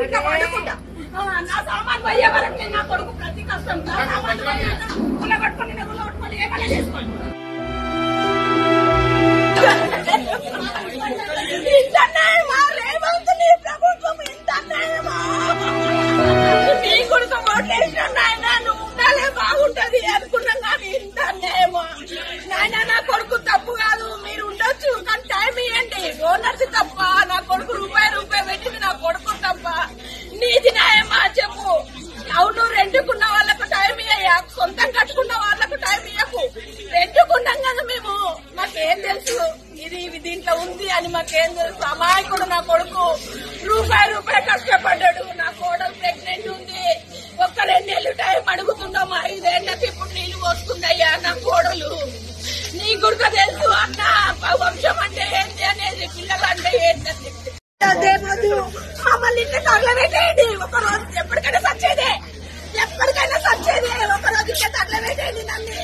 ఇంకా పడకుండా నా సామాన్ పోయే వరకు నేను నా కొడుకు ప్రతి కష్టం నా సామాన్ గుల్లగొట్టుకొని ఏమైనా చేసుకోండి. ఇంత అన్యాయమా రేవంత్ నీ ప్రభుత్వం? ఇంత అన్యాయమా? నీ కొడుకు ఓట్లేసిన నాయన నువ్వు ఉండాలే బాగుంటది అనుకున్నాం కానీ ఇంత అన్యాయమా నాయన? నా కొడుకు తప్పు కాదు, మీరు ఉండొచ్చు కానీ టైం ఇవ్వండి. ఓనర్స్ తప్ప, నా కొడుకు రూపాయి పెట్టింది నా కొడుకు తప్ప. నీది న్యాయమా చెప్పు? అవును, రెండుకున్న వాళ్ళకు టైం ఇయ్యా, సొంతం కట్టుకున్న వాళ్ళకు టైం ఇయ్యకు. రెండుకున్నాం కదా మేము, మాకేం తెలుసు ఇది దీంట్లో ఉంది అని మాకేం తెలుసు? అమాయకుడు నా కొడుకు రూపాయి కష్టపడ్డాడు. నా కోడలు ప్రెగ్నెంట్ ఉంది, ఒక్క 2 నెలలు టైం అడుగుతున్నాం. 5 ఏళ్ళకి ఇప్పుడు నీళ్లు వస్తుందయ్యా నా కోడలు. నీ గుడిక తెలుసు అన్న వంశం అంటే ఏంటి అనేది, పిల్లలు అంటే ఏంటని. మమ్మల్ని ఇంట్లో తగలబెట్టేయండి ఒక రోజు, ఎప్పటికైనా సచ్చేదే, ఒక రోజు ఇంట్లో తగలబెట్టేయండి నన్ను.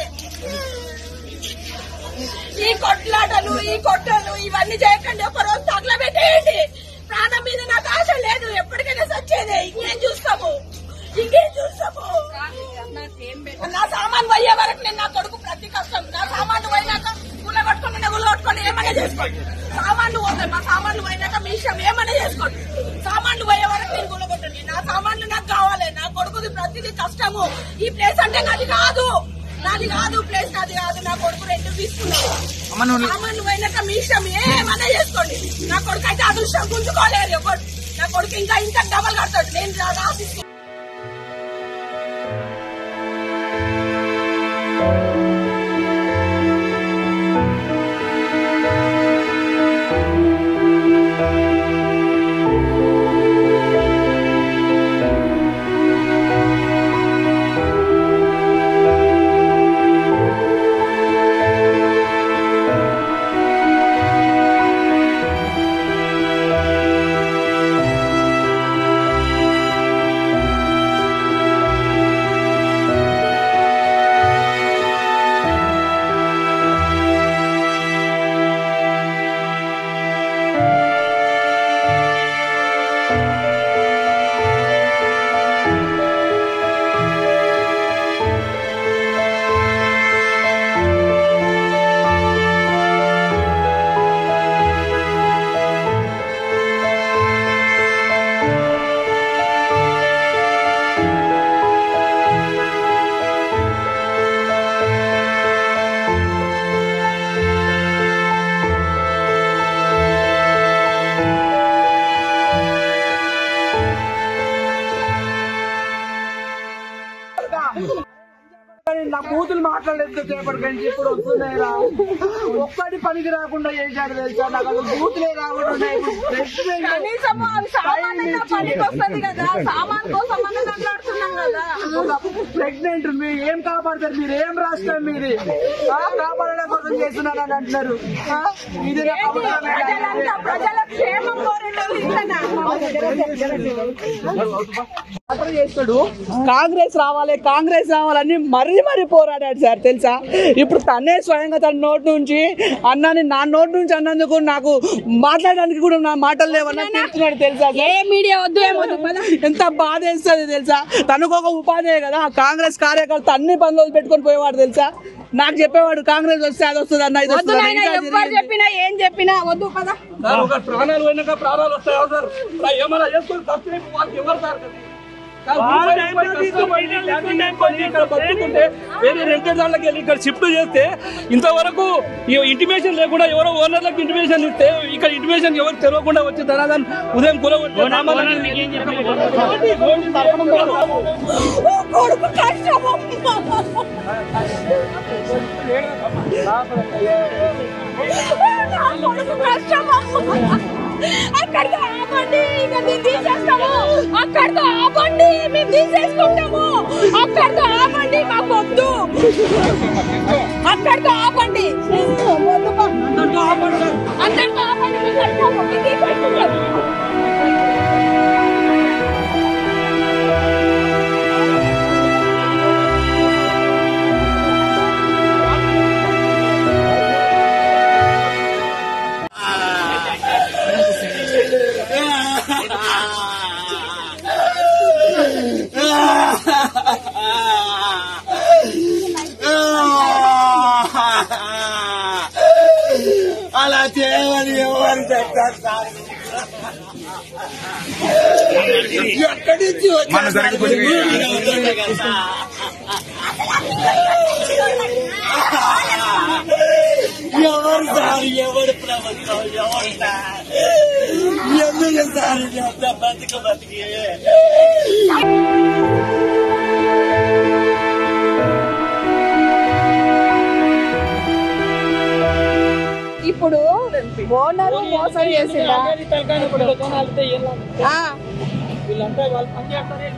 ఈ కొట్లాటలు ఈ కొట్టలు ఇవన్నీ చేయకండి, ఒక రోజు తగలబెట్టేయండి. ప్రాణం మీద నాకు ఆశ లేదు, ఎప్పటికైనా సచ్చేదే. ఇంకేం చూస్తాము? నా సామాన్ పోయే వరకు నేను నా కొడుకు ప్రతి కష్టం. నా సామాన్లు పోయినాక గుల్లగొట్టుకొని ఏమైనా చేసుకోండి. సామాన్లు పోతాయి, మా సామాన్లు పోయినాక మీ ఇష్టం, ఏమైనా చేసుకోండి. సామాన్లు పోయే వరకు నేను గుల్లగొట్టండి. నా సామాన్లు నాకు కావాలి. నా కొడుకుది ప్రతిదీ కష్టము. ఈ ప్లేస్ అంటే నాది కాదు ప్లేస్ నాది కాదు. నా కొడుకు 2 తీసుకున్నాడు. సామాన్లు పోయినాక మీ ఇష్టం, ఏమైనా చేసుకోండి. నా కొడుకు అయితే అదృష్టం గుంజుకోలేరు ఎవరు. నా కొడుకు ఇంకా డబల్ కడతాడు. నేను రాసిస్తాను. నా కూతురు మాట్లాడలేదు చేపటికంటే ఇప్పుడు వస్తున్నాయిరా. ఒక్కటి పనికి రాకుండా చేశాడు తెలుసా? నాకు అసలు కూతులే రాకుండా ప్రెగ్నెంట్. మీరు ఏం కాపాడతారు? మీరు ఏం రాష్ట్రం మీది? కాపాడడం కోసం చేస్తున్నారని అంటున్నారు. ఇది చేస్తాడు. కాంగ్రెస్ రావాలని మరీ పోరాడాడు సార్ తెలుసా? ఇప్పుడు తనే స్వయంగా తన నోటి నుంచి అన్నాని, నా నోటి నుంచి అన్నందుకు నాకు మాట్లాడడానికి కూడా నా మాటలు లేవన్నా చెప్తున్నాడు తెలుసా? ఏ మీడియా వద్దు ఎంత బాధ వేస్తుంది తెలుసా? తనకు ఒక ఉపాధి కదా. కాంగ్రెస్ కార్యకర్త అన్ని పనులు పెట్టుకొని పోయేవాడు తెలుసా? నాకు చెప్పేవాడు కాంగ్రెస్ వస్తే అది వస్తుంది అన్న, ఇది వస్తుంది. చెప్పినా ఏం చెప్పినా వద్దు కదా. ప్రాణాలు పోయినాక ప్రాణాలు వస్తాయి సార్. ఏమైనా చేసుకుని ఎవరు సార్? వేరే రెంటెడ్ దాంట్లోకి వెళ్ళి ఇక్కడ షిఫ్ట్ చేస్తే ఇంతవరకు ఇంటిమేషన్ లేకుండా ఎవరో ఓనర్లకు ఇంటిమేషన్ ఇస్తే ఇక్కడ ఇంటిమేషన్ ఎవరు తెలియకుండా వచ్చి ధనాదాన్ని ఉదయం కూరగొట్టి అక్కడితో ఆపండి, ఇక మేము తీసేస్తాము. అక్కడితో ఆపండి, మేము తీసేసుకుంటాము. అక్కడితో ఆపండి, మాకు వద్దు. అక్కడితో ఆపండి, అందరితో ఆపండి, మీకు తీసేసుకుంటాము. అని ఎవరు చెప్తారు సార్? ఎక్కడి నుంచి వచ్చారు సార్? ఎవరు సార్? ఎవరు ప్రభుత్వం? ఎవరు సార్? ఎందుకు సార్ బతికి ఇప్పుడు ఓనరు మోసం చేసిందా? వీళ్ళంతా వాళ్ళు పని చేస్తారే